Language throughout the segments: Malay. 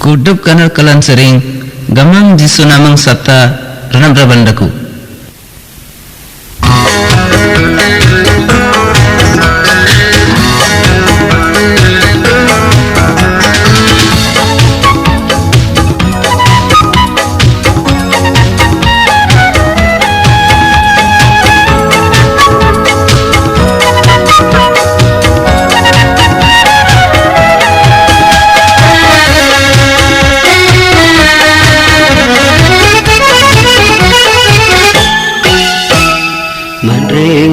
kudup kanar kalan sering gamang jisu namang sabta renam rabandaku.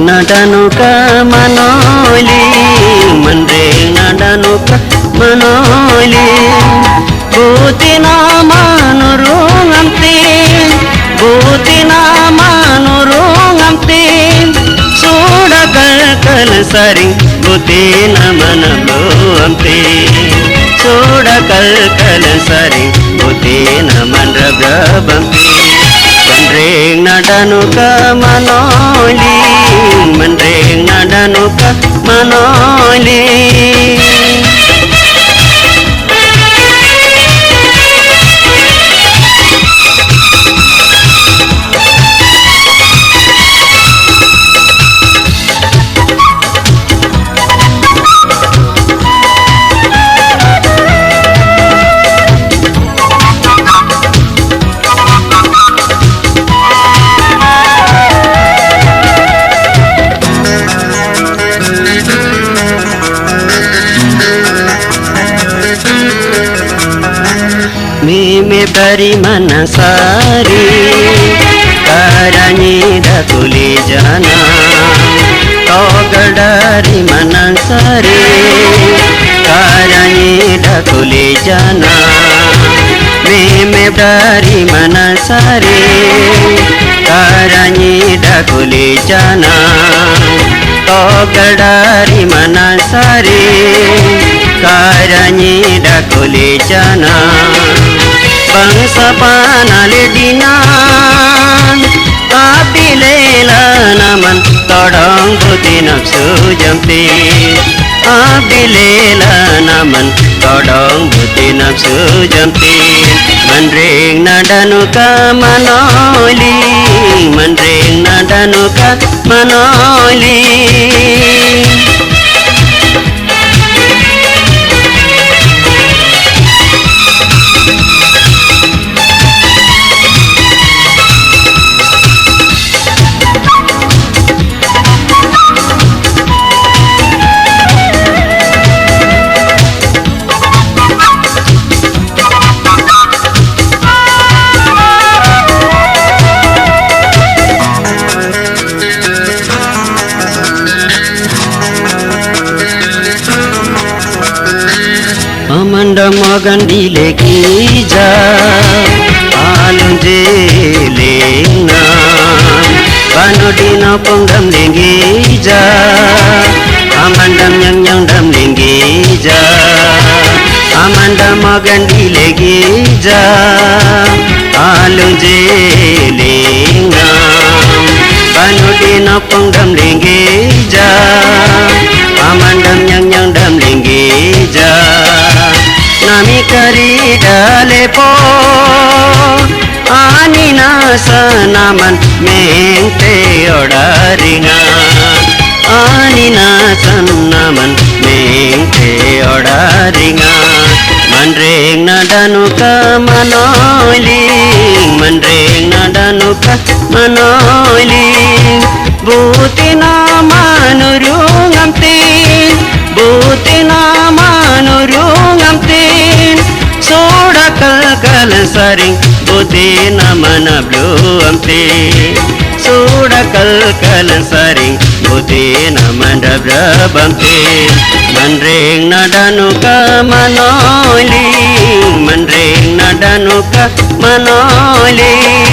Nadanuka manoli, mandreng nadanuka manoli, butina manurung amtin, butina manurung amtin, sudah kal saring butina manablu amtin, sudah kal saring butina mandrabrab amtin. Mandreng nadanuka manoli, mandreng nadanuka manoli. Mime bari manasari karani dakuli jana togadari manasari karani dakuli jana mime bari manasari karani dakuli jana togadari manasari karani dakuli jana bangsa panale dinan apilela naman todong buti nafsu jampi apilela naman todong buti nafsu jampi mandreng nadanuka manoli mandreng nadanuka manoli. Amanda magandi leki ja alunje lena banodina pangdam lengi ja amandam yang dam lengi ja amanda magandi leki ja alunje lena banodina pangdam lengi ja amandam yang dam lengi ja nami kari dale po ani nasanaman mente odaringa ani nasanaman mente odaringa mandreng nadanuka manoli mandreng nadanuka manoli butina manurung amtin butina manurung amtin soda kal saring butina manablu amtin soda kal saring butina mandrabrab amtin mandreng nadanuka manoli mandreng nadanuka manoli.